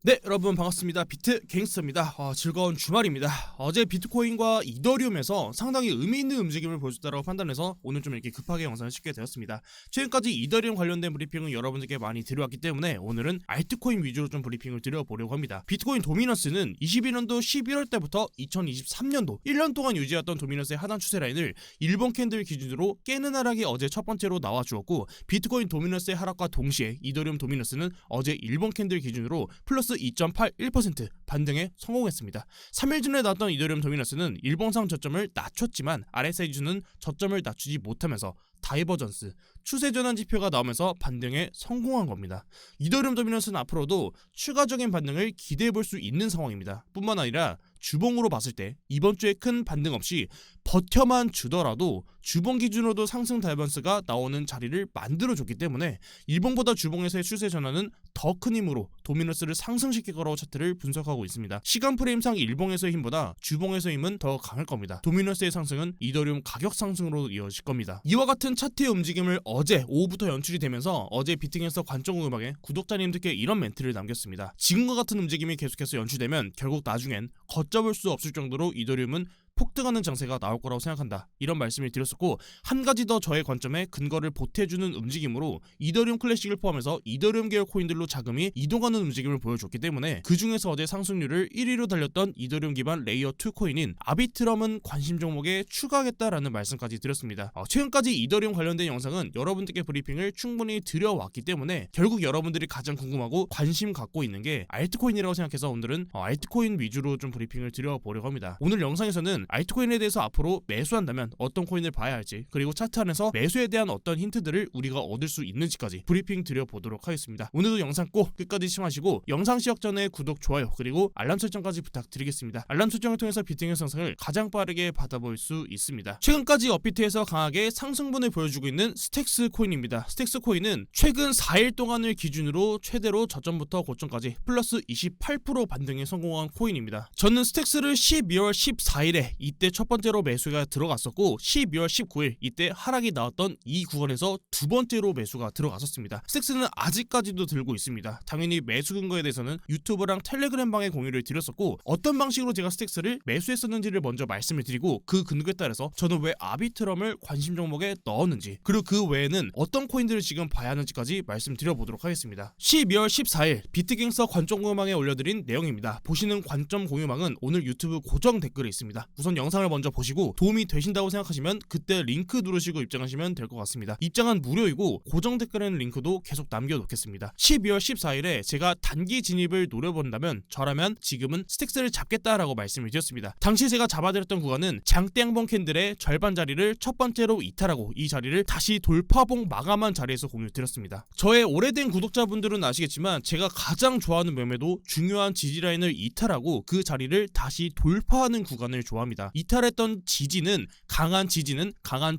네, 여러분 반갑습니다. 비트 갱스터입니다. 즐거운 주말입니다. 어제 비트코인과 이더리움에서 상당히 의미 있는 움직임을 보여줬다고 판단해서 오늘 좀 이렇게 급하게 영상을 찍게 되었습니다. 최근까지 이더리움 관련된 브리핑은 여러분들께 많이 드려왔기 때문에 오늘은 알트코인 위주로 좀 브리핑을 드려보려고 합니다. 비트코인 도미넌스는 21년도 11월 때부터 2023년도 1년 동안 유지했던 도미넌스의 하단 추세 라인을 일본 캔들 기준으로 깨는 하락이 어제 첫 번째로 나와주었고, 비트코인 도미넌스의 하락과 동시에 이더리움 도미넌스는 어제 일본 캔들 기준으로 플러스 2.81% 반등에 성공했습니다. 3일 전에 나왔던 이더리움 도미넌스는 일봉상 저점을 낮췄지만 RSI주는 저점을 낮추지 못하면서 다이버전스, 추세 전환 지표가 나오면서 반등에 성공한 겁니다. 이더리움 도미넌스는 앞으로도 추가적인 반등을 기대해 볼 수 있는 상황입니다. 뿐만 아니라 주봉으로 봤을 때 이번 주에 큰 반등 없이 버텨만 주더라도 주봉 기준으로도 상승 다이버전스가 나오는 자리를 만들어줬기 때문에 일봉보다 주봉에서의 추세 전환은 더 큰 힘으로 도미넌스를 상승시킬 거라고 차트를 분석하고 있습니다. 시간 프레임상 일봉에서의 힘보다 주봉에서의 힘은 더 강할 겁니다. 도미넌스의 상승은 이더리움 가격 상승으로 이어질 겁니다. 이와 같은 차트의 움직임을 어제 오후부터 연출이 되면서 어제 비트갱스터 관점 음악에 구독자님들께 이런 멘트를 남겼습니다. 지금과 같은 움직임이 계속해서 연출되면 결국 나중엔 걷잡을 수 없을 정도로 이더리움은 폭등하는 장세가 나올 거라고 생각한다, 이런 말씀을 드렸었고, 한 가지 더 저의 관점에 근거를 보태주는 움직임으로 이더리움 클래식을 포함해서 이더리움 계열 코인들로 자금이 이동하는 움직임을 보여줬기 때문에 그 중에서 어제 상승률을 1위로 달렸던 이더리움 기반 레이어 2 코인인 아비트럼은 관심 종목에 추가하겠다라는 말씀까지 드렸습니다. 최근까지 이더리움 관련된 영상은 여러분들께 브리핑을 충분히 드려왔기 때문에 결국 여러분들이 가장 궁금하고 관심 갖고 있는 게 알트코인이라고 생각해서 오늘은 알트코인 위주로 좀 브리핑을 드려보려고 합니다. 오늘 영상에서는 알트코인에 대해서 앞으로 매수한다면 어떤 코인을 봐야 할지, 그리고 차트 안에서 매수에 대한 어떤 힌트들을 우리가 얻을 수 있는지까지 브리핑 드려보도록 하겠습니다. 오늘도 영상 꼭 끝까지 시청하시고 영상 시작 전에 구독, 좋아요, 그리고 알람 설정까지 부탁드리겠습니다. 알람 설정을 통해서 비트갱스 상승을 가장 빠르게 받아볼 수 있습니다. 최근까지 업비트에서 강하게 상승분을 보여주고 있는 스택스 코인입니다. 스택스 코인은 최근 4일 동안을 기준으로 최대로 저점부터 고점까지 플러스 28% 반등에 성공한 코인입니다. 저는 스택스를 12월 14일에 이때 첫 번째로 매수가 들어갔었고, 12월 19일 이때 하락이 나왔던 이 구간에서 두 번째로 매수가 들어갔었습니다. 스택스는 아직까지도 들고 있습니다. 당연히 매수 근거에 대해서는 유튜브랑 텔레그램 방에 공유를 드렸었고, 어떤 방식으로 제가 스택스를 매수했었는지를 먼저 말씀을 드리고, 그 근거에 따라서 저는 왜 아비트럼을 관심 종목에 넣었는지, 그리고 그 외에는 어떤 코인들을 지금 봐야 하는지까지 말씀드려보도록 하겠습니다. 12월 14일 비트갱스터 관점 공유망에 올려드린 내용입니다. 보시는 관점 공유망은 오늘 유튜브 고정 댓글에 있습니다. 우선 영상을 먼저 보시고 도움이 되신다고 생각하시면 그때 링크 누르시고 입장하시면 될 것 같습니다. 입장은 무료이고 고정 댓글에는 링크도 계속 남겨놓겠습니다. 12월 14일에 제가 단기 진입을 노려본다면 저라면 지금은 스택스를 잡겠다라고 말씀을 드렸습니다. 당시 제가 잡아드렸던 구간은 장대 양봉 캔들의 절반 자리를 첫 번째로 이탈하고 이 자리를 다시 돌파봉 마감한 자리에서 공유드렸습니다. 저의 오래된 구독자분들은 아시겠지만 제가 가장 좋아하는 매매도 중요한 지지라인을 이탈하고 그 자리를 다시 돌파하는 구간을 좋아합니다. 이탈했던 지지는 강한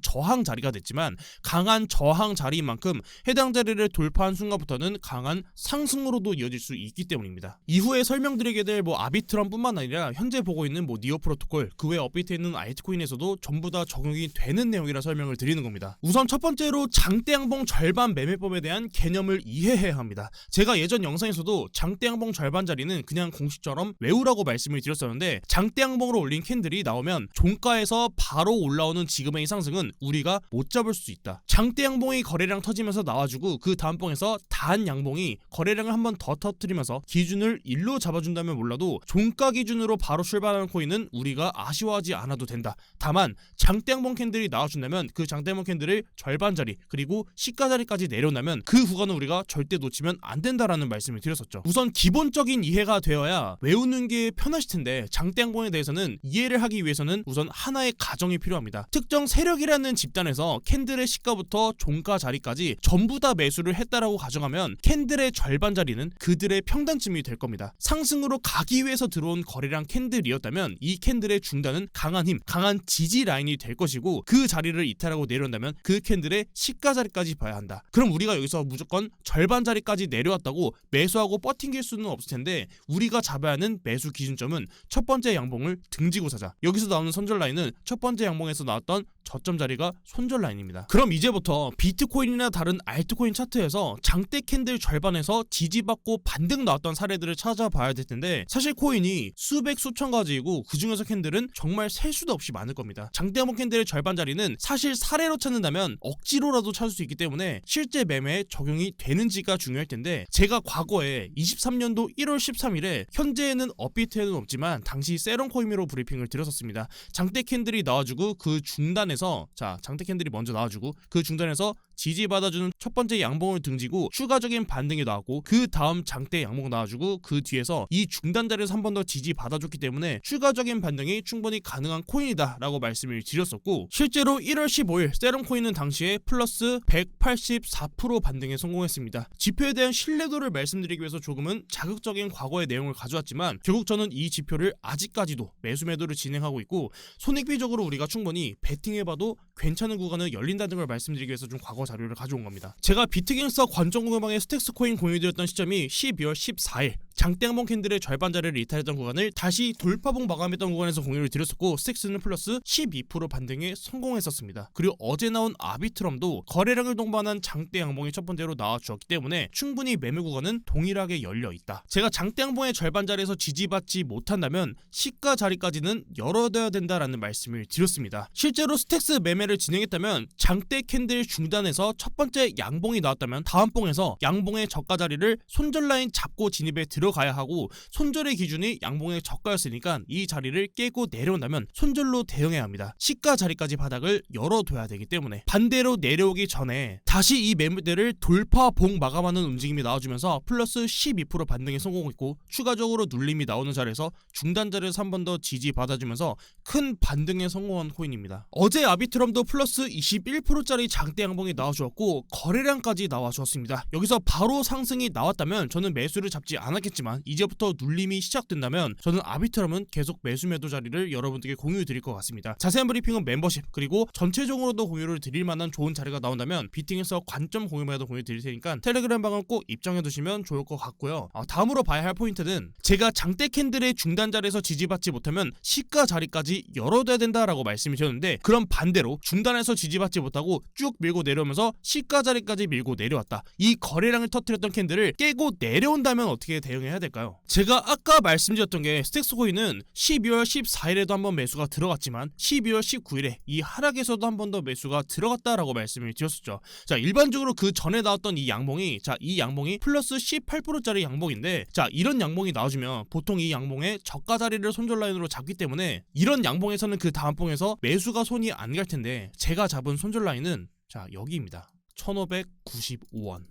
저항 자리가 됐지만, 강한 저항 자리인 만큼 해당 자리를 돌파한 순간부터는 강한 상승으로도 이어질 수 있기 때문입니다. 이후에 설명드리게 될 아비트럼뿐만 아니라 현재 보고 있는 니오 프로토콜, 그 외 업비트에 있는 알트코인에서도 전부 다 적용이 되는 내용이라 설명을 드리는 겁니다. 우선 첫 번째로 장대 양봉 절반 매매법에 대한 개념을 이해해야 합니다. 제가 예전 영상에서도 장대 양봉 절반 자리는 그냥 공식처럼 외우라고 말씀을 드렸었는데, 장대 양봉으로 올린 캔들이 나오면 종가에서 바로 올라오는 지금의 상승은 우리가 못 잡을 수 있다. 장대 양봉이 거래량 터지면서 나와주고 그 다음 봉에서 단 양봉이 거래량을 한 번 더 터뜨리면서 기준을 1로 잡아준다면 몰라도 종가 기준으로 바로 출발하는 코인은 우리가 아쉬워하지 않아도 된다. 다만 장대 양봉 캔들이 나와준다면 그 장대 양봉 캔들을 절반 자리 그리고 시가 자리까지 내려온다면 그 구간은 우리가 절대 놓치면 안 된다라는 말씀을 드렸었죠. 우선 기본적인 이해가 되어야 외우는 게 편하실 텐데, 장대 양봉에 대해서는 이해를 하기 위해서는 우선 하나의 가정이 필요합니다. 특정 세력이라는 집단에서 캔들의 시가부터 종가 자리까지 전부 다 매수를 했다라고 가정하면 캔들의 절반 자리는 그들의 평단쯤이 될 겁니다. 상승으로 가기 위해서 들어온 거래량 캔들이었다면 이 캔들의 중단은 강한 힘, 강한 지지 라인이 될 것이고, 그 자리를 이탈하고 내려온다면 그 캔들의 시가 자리까지 봐야 한다. 그럼 우리가 여기서 무조건 절반 자리까지 내려왔다고 매수하고 버팅길 수는 없을 텐데, 우리가 잡아야 하는 매수 기준점은 첫 번째 양봉을 등지고 사자, 여기서 나오는 손절 라인은 첫 번째 양봉에서 나왔던 저점 자리가 손절 라인입니다. 그럼 이제부터 비트코인이나 다른 알트코인 차트에서 장대 캔들 절반에서 지지받고 반등 나왔던 사례들을 찾아봐야 될 텐데, 사실 코인이 수백 수천 가지이고 그 중에서 캔들은 정말 셀 수도 없이 많을 겁니다. 장대 한봉 캔들의 절반 자리는 사실 사례로 찾는다면 억지로라도 찾을 수 있기 때문에 실제 매매에 적용이 되는지가 중요할 텐데, 제가 과거에 23년도 1월 13일에 현재에는 업비트에는 없지만 당시 세런코인으로 브리핑을 드렸었습니다. 장대 캔들이 나와주고 그 중단에서 장대 캔들이 먼저 나와주고 그 중단에서 지지받아주는 첫 번째 양봉을 등지고 추가적인 반등이 나왔고, 그 다음 장대 양봉 나와주고 그 뒤에서 이 중단 자리에서 한 번 더 지지받아줬기 때문에 추가적인 반등이 충분히 가능한 코인이다 라고 말씀을 드렸었고, 실제로 1월 15일 세럼코인은 당시에 플러스 184% 반등에 성공했습니다. 지표에 대한 신뢰도를 말씀드리기 위해서 조금은 자극적인 과거의 내용을 가져왔지만, 결국 저는 이 지표를 아직까지도 매수 매도를 진행하고 있고, 손익비적으로 우리가 충분히 베팅해봐도 괜찮은 구간은 열린다는 걸 말씀드리기 위해서 좀 과거 자료를 가져온 겁니다. 제가 비트갱스터 관전 공유방에 스택스 코인 공유드렸던 시점이 12월 14일 장대 한봉 캔들의 절반 자리를 이탈했던 구간을 다시 돌파봉 마감했던 구간에서 공유를 드렸었고, 스택스는 플러스 12% 반등에 성공했었습니다. 그리고 어제 나온 아비트럼도 거래량을 동반한 장대 양봉이 첫 번째로 나와주었기 때문에 충분히 매매 구간은 동일하게 열려있다. 제가 장대 양봉의 절반 자리에서 지지받지 못한다면 시가 자리까지는 열어둬야 된다라는 말씀을 드렸습니다. 실제로 스택스 매매를 진행했다면 장대 캔들 중단에서 첫 번째 양봉이 나왔다면 다음 봉에서 양봉의 저가 자리를 손절 라인 잡고 진입에 들어가야 하고, 손절의 기준이 양봉의 저가였으니까 이 자리를 깨고 내려온다면 손절로 대응해야 합니다. 시가 자리까지 바닥을 열어둬야 되기 때문에 반대로 내려오기 전에 다시 이 매물대를 돌파 봉 마감하는 움직임이 나와주면서 플러스 12% 반등에 성공했고, 추가적으로 눌림이 나오는 자리에서 중단 자리에서 한 번 더 지지받아주면서 큰 반등에 성공한 코인입니다. 어제 아비트럼도 플러스 21%짜리 장대 양봉이 나와주었고 거래량까지 나와주었습니다. 여기서 바로 상승이 나왔다면 저는 매수를 잡지 않았겠지만, 이제부터 눌림이 시작된다면 저는 아비트럼은 계속 매수 매도 자리를 여러분들께 공유 드릴 것 같습니다. 자세한 브리핑은 멤버십 그리고 전체적으로도 공유를 드릴 만한 좋은 자리가 나온다면 비팅에서 관점 공유방에도 공유 드릴 테니까 텔레그램 방은 꼭 입장해 두시면 좋을 것 같고요. 다음으로 봐야 할 포인트는, 제가 장대 캔들의 중단 자리에서 지지받지 못하면 시가 자리까지 열어둬야 된다라고 말씀을 드렸는데, 그럼 반대로 중단에서 지지받지 못하고 쭉 밀고 내려오면서 시가 자리까지 밀고 내려왔다. 이 거래량을 터뜨렸던 캔들을 깨고 내려온다면 어떻게 대응해야 될까요? 제가 아까 말씀드렸던 게, 스택스 코인은 12월 14일에도 한번 매수가 들어갔지만 12월 19일에 이 하락에서도 한 번 더 매수가 들어갔다라고 말씀을 드렸었죠. 자, 일반적으로 그 전에 나왔던 이 양봉이, 이 양봉이 플러스 18%짜리 양봉인데, 이런 양봉이 나와주면 보통 이 양봉의 저가 자리를 손절 라인으로 잡기 때문에 이런 양봉에서는 그 다음 봉에서 매수가 손이 안 갈 텐데, 제가 잡은 손절 라인은 여기입니다. 1595원.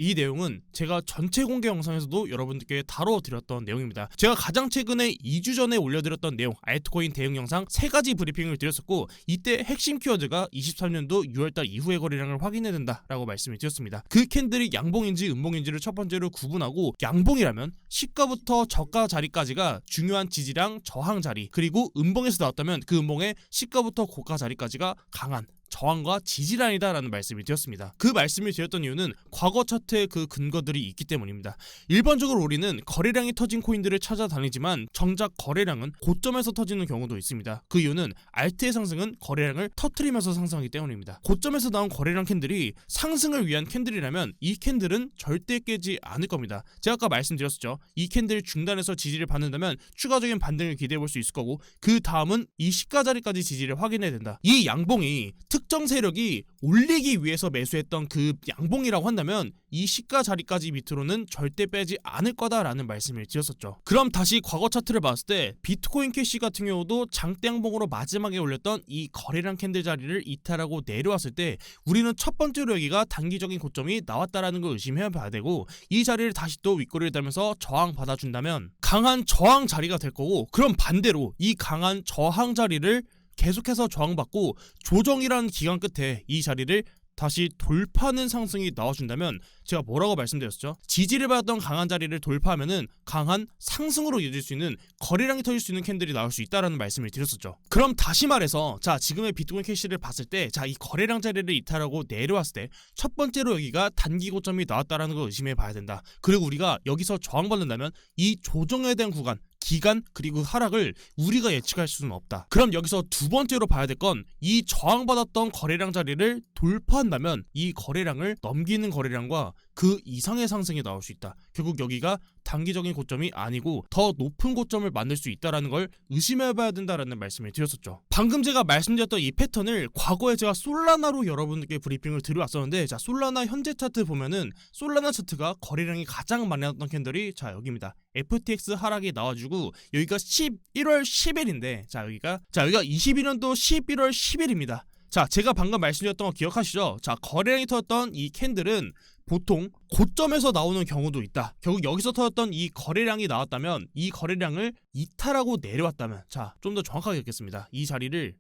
이 내용은 제가 전체 공개 영상에서도 여러분들께 다뤄드렸던 내용입니다. 제가 가장 최근에 2주 전에 올려드렸던 내용, 알트코인 대응 영상 3가지 브리핑을 드렸었고, 이때 핵심 키워드가 23년도 6월달 이후의 거래량을 확인해야 된다라고 말씀을 드렸습니다. 그 캔들이 양봉인지 음봉인지를 첫 번째로 구분하고, 양봉이라면 시가부터 저가 자리까지가 중요한 지지랑 저항 자리, 그리고 음봉에서 나왔다면 그 음봉의 시가부터 고가 자리까지가 강한 저항과 지지라인이다라는 말씀을 드렸습니다. 그 말씀을 드렸던 이유는 과거 차트에 그 근거들이 있기 때문입니다. 일반적으로 우리는 거래량이 터진 코인들을 찾아다니지만 정작 거래량은 고점에서 터지는 경우도 있습니다. 그 이유는 알트의 상승은 거래량을 터트리면서 상승하기 때문입니다. 고점에서 나온 거래량 캔들이 상승을 위한 캔들이라면 이 캔들은 절대 깨지 않을 겁니다. 제가 아까 말씀드렸었죠. 이 캔들 중단에서 지지를 받는다면 추가적인 반등을 기대해 볼 수 있을 거고, 그 다음은 이 시가 자리까지 지지를 확인해야 된다. 이 양봉이 특정 세력이 올리기 위해서 매수했던 그 양봉이라고 한다면 이 시가 자리까지 밑으로는 절대 빼지 않을 거다라는 말씀을 드렸었죠. 그럼 다시 과거 차트를 봤을 때 비트코인 캐시 같은 경우도 장대 양봉으로 마지막에 올렸던 이 거래량 캔들 자리를 이탈하고 내려왔을 때 우리는 첫 번째로 여기가 단기적인 고점이 나왔다라는 걸 의심해야 봐야 되고, 이 자리를 다시 또 윗꼬리를 달면서 저항 받아준다면 강한 저항 자리가 될 거고, 그럼 반대로 이 강한 저항 자리를 계속해서 저항받고 조정이라는 기간 끝에 이 자리를 다시 돌파하는 상승이 나와준다면, 제가 뭐라고 말씀드렸죠? 지지를 받았던 강한 자리를 돌파하면은 강한 상승으로 이어질 수 있는, 거래량이 터질 수 있는 캔들이 나올 수 있다라는 말씀을 드렸었죠. 그럼 다시 말해서 지금의 비트코인 캐시를 봤을 때 이 거래량 자리를 이탈하고 내려왔을 때 첫 번째로 여기가 단기 고점이 나왔다라는 걸 의심해 봐야 된다. 그리고 우리가 여기서 저항받는다면 이 조정에 대한 구간, 기간 그리고 하락을 우리가 예측할 수는 없다. 그럼 여기서 두 번째로 봐야 될 건 이 저항받았던 거래량 자리를 돌파한다면 이 거래량을 넘기는 거래량과 그 이상의 상승이 나올 수 있다. 결국 여기가 단기적인 고점이 아니고 더 높은 고점을 만들 수 있다는 걸 의심해봐야 된다라는 말씀을 드렸었죠. 방금 제가 말씀드렸던 이 패턴을 과거에 제가 솔라나로 여러분께 브리핑을 드려왔었는데, 자, 솔라나 현재 차트 보면은 솔라나 차트가 거래량이 가장 많이 나왔던 캔들이 자 여기입니다. FTX 하락이 나와주고 여기가 11월 10일인데 여기가 21년도 11월 10일입니다. 자, 제가 방금 말씀드렸던 거 기억하시죠? 자, 거래량이 터졌던 이 캔들은 보통 고점에서 나오는 경우도 있다. 결국 여기서 터졌던 이 거래량이 나왔다면 이 거래량을 이탈하고 내려왔다면, 자, 좀 더 정확하게 읽겠습니다. 이 자리를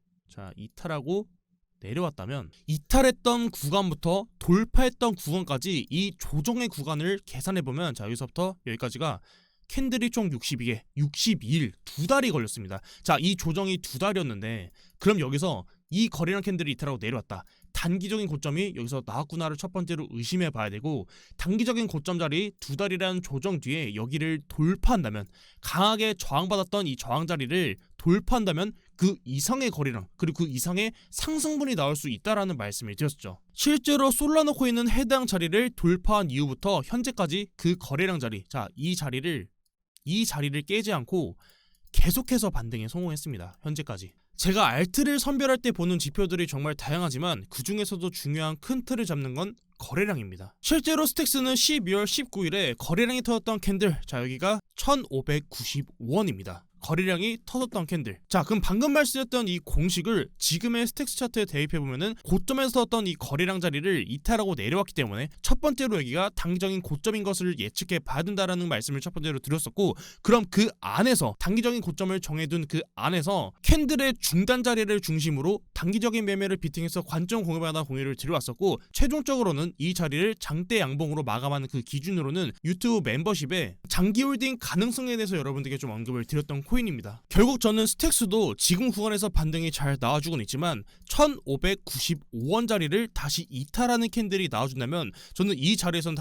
이탈하고 내려왔다면 이탈했던 구간부터 돌파했던 구간까지 이 조정의 구간을 계산해보면 자, 여기서부터 여기까지가 캔들이 총 62개, 62일, 2달이 걸렸습니다. 자, 이 조정이 2달이었는데 그럼 여기서 이 거래량 캔들이 이탈하고 내려왔다. 단기적인 고점이 여기서 나왔구나를 첫 번째로 의심해 봐야 되고, 단기적인 고점 자리 2달이라는 조정 뒤에 여기를 돌파한다면, 강하게 저항받았던 이 저항 자리를 돌파한다면 그 이상의 거래량 그리고 그 이상의 상승분이 나올 수 있다라는 말씀을 드렸죠. 실제로 솔라나 코인은 해당 자리를 돌파한 이후부터 현재까지 그 거래량 자리, 자, 이 자리를 깨지 않고 계속해서 반등에 성공했습니다. 현재까지. 제가 알트를 선별할 때 보는 지표들이 정말 다양하지만 그 중에서도 중요한 큰 틀을 잡는 건 거래량입니다. 실제로 스택스는 12월 19일에 거래량이 터졌던 캔들, 자, 여기가 1595원입니다. 거래량이 터졌던 캔들. 자, 그럼 방금 말씀드렸던 이 공식을 지금의 스택스 차트에 대입해보면은 고점에서 터졌던 이 거래량 자리를 이탈하고 내려왔기 때문에 첫 번째로 여기가 단기적인 고점인 것을 예측해 봐야 된다라는 말씀을 첫 번째로 드렸었고, 그럼 그 안에서 단기적인 고점을 정해둔 그 안에서 캔들의 중단 자리를 중심으로 단기적인 매매를 비팅해서 관점 공유하다 공유를 드려왔었고, 최종적으로는 이 자리를 장대 양봉으로 마감하는 그 기준으로는 유튜브 멤버십에 장기 홀딩 가능성에 대해서 여러분들께 좀 언급을 드렸던 코인입니다. 결국 저는 스택스도 지금 구간에서 반등이 잘 나와주곤 있지만 1595원 자리를 다시 이탈하는 캔들이 나와준다면 저는 이 자리에서는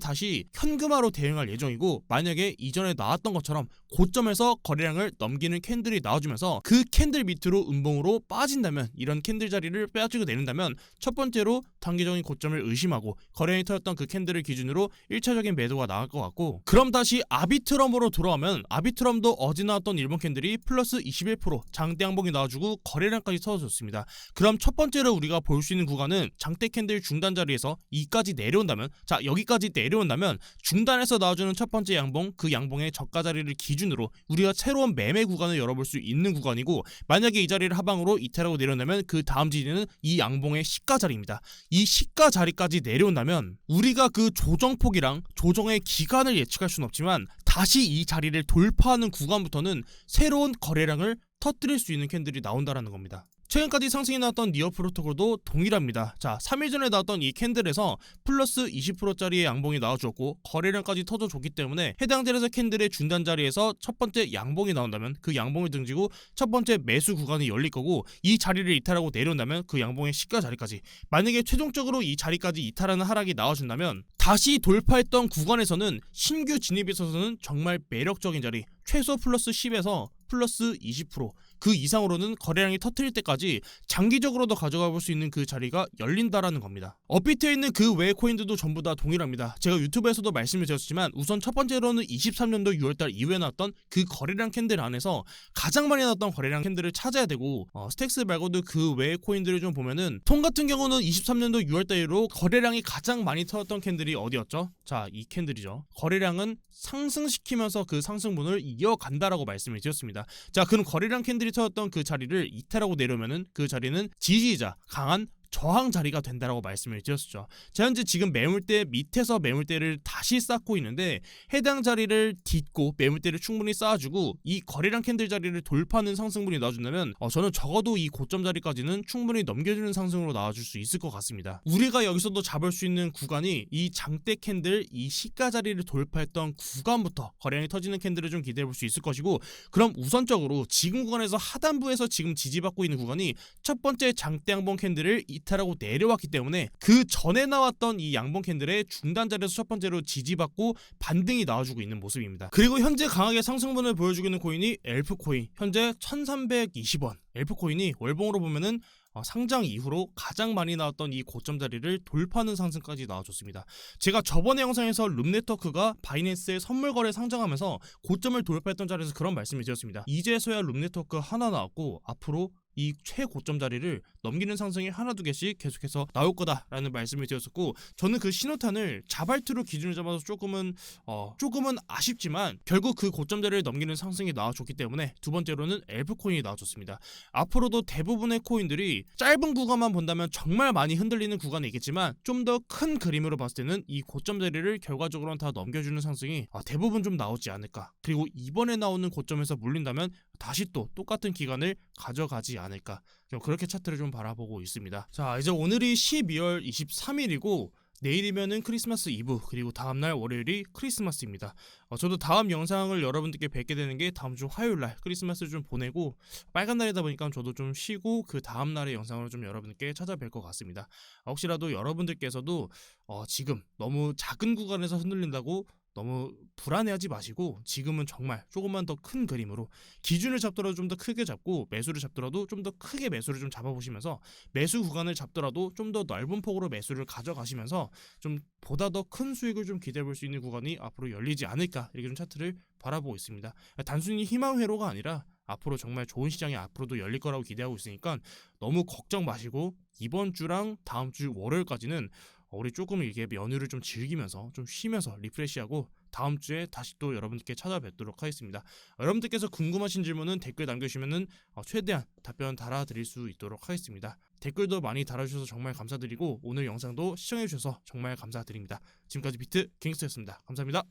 다시 현금화로 대응할 예정이고, 만약에 이전에 나왔던 것처럼 고점에서 거래량을 넘기는 캔들이 나와주면서 그 캔들 밑으로 음봉으로 빠진다면, 이런 캔들 자리를 빼앗기고 내린다면 첫 번째로 단기적인 고점을 의심하고 거래량이 터졌던 그 캔들을 기준으로 1차적인 매도가 나올 것 같고, 그럼 다시 아비트럼으로 돌아오면 아비트럼도 어제 나왔던 일본 캔들이 플러스 21% 장대 양봉이 나와주고 거래량까지 터져줬습니다. 그럼 첫 번째로 우리가 볼 수 있는 구간은 장대 캔들 중단 자리에서 이까지 내려온다면, 자, 여기까지 내려온다면 중단에서 나와주는 첫 번째 양봉, 그 양봉의 저가 자리를 기준으로 우리가 새로운 매매 구간을 열어볼 수 있는 구간이고, 만약에 이 자리를 하방으로 이탈하고 내려온다면 그 다음 지지는 이 양봉의 시가 자리입니다. 이 시가 자리까지 내려온다면 우리가 그 조정폭이랑 조정의 기간을 예측할 수는 없지만 다시 이 자리를 돌파하는 구간부터는 새로운 거래량을 터뜨릴 수 있는 캔들이 나온다라는 겁니다. 최근까지 상승이 나왔던 니어 프로토콜도 동일합니다. 자, 3일 전에 나왔던 이 캔들에서 플러스 20%짜리의 양봉이 나와주었고 거래량까지 터져줬기 때문에 해당 자리에서 캔들의 중단 자리에서 첫 번째 양봉이 나온다면 그 양봉을 등지고 첫 번째 매수 구간이 열릴 거고, 이 자리를 이탈하고 내려온다면 그 양봉의 시가 자리까지, 만약에 최종적으로 이 자리까지 이탈하는 하락이 나와준다면 다시 돌파했던 구간에서는 신규 진입에 있어서는 정말 매력적인 자리, 최소 플러스 10에서 플러스 20%, 그 이상으로는 거래량이 터트릴 때까지 장기적으로도 가져가 볼 수 있는 그 자리가 열린다라는 겁니다. 업비트에 있는 그 외 코인들도 전부 다 동일합니다. 제가 유튜브에서도 말씀을 드렸지만 우선 첫 번째로는 23년도 6월달 이후에 나왔던 그 거래량 캔들 안에서 가장 많이 나왔던 거래량 캔들을 찾아야 되고, 스택스 말고도 그 외 코인들을 좀 보면은 통 같은 경우는 23년도 6월달 이후로 거래량이 가장 많이 터졌던 캔들이 어디였죠? 자, 이 캔들이죠. 거래량은 상승시키면서 그 상승분을 이어간다라고 말씀을 드렸습니다. 자, 그럼 거래량 캔들이 터졌던 그 자리를 이탈하고 내려오면은 그 자리는 지지자, 강한 저항 자리가 된다라고 말씀을 드렸죠. 자, 현재 지금 매물대 밑에서 매물대를 다시 쌓고 있는데 해당 자리를 딛고 매물대를 충분히 쌓아주고 이 거래량 캔들 자리를 돌파하는 상승분이 나와준다면 저는 적어도 이 고점 자리까지는 충분히 넘겨주는 상승으로 나와줄 수 있을 것 같습니다. 우리가 여기서도 잡을 수 있는 구간이 이 장대 캔들, 이 시가 자리를 돌파했던 구간부터 거래량이 터지는 캔들을 좀 기대해볼 수 있을 것이고, 그럼 우선적으로 지금 구간에서 하단부에서 지금 지지받고 있는 구간이 첫 번째 장대 양봉 캔들을 이탈하고 내려왔기 때문에 그 전에 나왔던 이 양봉 캔들의 중단 자리에서 첫 번째로 지지받고 반등이 나와주고 있는 모습입니다. 그리고 현재 강하게 상승분을 보여주고 있는 코인이 엘프코인, 현재 1320원. 엘프코인이 월봉으로 보면은 상장 이후로 가장 많이 나왔던 이 고점 자리를 돌파하는 상승까지 나와줬습니다. 제가 저번에 영상에서 룸네트워크가 바이낸스의 선물 거래 상장하면서 고점을 돌파했던 자리에서 그런 말씀을 드렸습니다. 이제서야 룸네트워크 하나 나왔고 앞으로 이 최고점 자리를 넘기는 상승이 하나 두 개씩 계속해서 나올 거다라는 말씀을 드렸었고, 저는 그 신호탄을 자발투로 기준을 잡아서 조금은 아쉽지만 결국 그 고점 자리를 넘기는 상승이 나와줬기 때문에 두 번째로는 엘프코인이 나와줬습니다. 앞으로도 대부분의 코인들이 짧은 구간만 본다면 정말 많이 흔들리는 구간이 있겠지만 좀 더 큰 그림으로 봤을 때는 이 고점 자리를 결과적으로는 다 넘겨주는 상승이 대부분 좀 나오지 않을까. 그리고 이번에 나오는 고점에서 물린다면 다시 또 똑같은 기간을 가져가지 않을까, 좀 그렇게 차트를 좀 바라보고 있습니다. 자, 이제 오늘이 12월 23일이고 내일이면은 크리스마스 이브, 그리고 다음날 월요일이 크리스마스입니다. 저도 다음 영상을 여러분들께 뵙게 되는 게 다음 주 화요일날 크리스마스를 좀 보내고 빨간 날이다 보니까 저도 좀 쉬고 그 다음날의 영상으로 좀 여러분께 찾아뵐 것 같습니다. 혹시라도 여러분들께서도 지금 너무 작은 구간에서 흔들린다고 너무 불안해하지 마시고, 지금은 정말 조금만 더 큰 그림으로 기준을 잡더라도 좀 더 크게 잡고, 매수를 잡더라도 좀 더 크게 매수를 좀 잡아보시면서, 매수 구간을 잡더라도 좀 더 넓은 폭으로 매수를 가져가시면서 좀 보다 더 큰 수익을 좀 기대해 볼 수 있는 구간이 앞으로 열리지 않을까, 이렇게 좀 차트를 바라보고 있습니다. 단순히 희망 회로가 아니라 앞으로 정말 좋은 시장이 앞으로도 열릴 거라고 기대하고 있으니까 너무 걱정 마시고, 이번 주랑 다음 주 월요일까지는 우리 조금 이게 연휴를 좀 즐기면서 좀 쉬면서 리프레시하고 다음 주에 다시 또 여러분들께 찾아뵙도록 하겠습니다. 여러분들께서 궁금하신 질문은 댓글 남겨주시면은 최대한 답변 달아드릴 수 있도록 하겠습니다. 댓글도 많이 달아주셔서 정말 감사드리고 오늘 영상도 시청해주셔서 정말 감사드립니다. 지금까지 비트 갱스터였습니다. 감사합니다.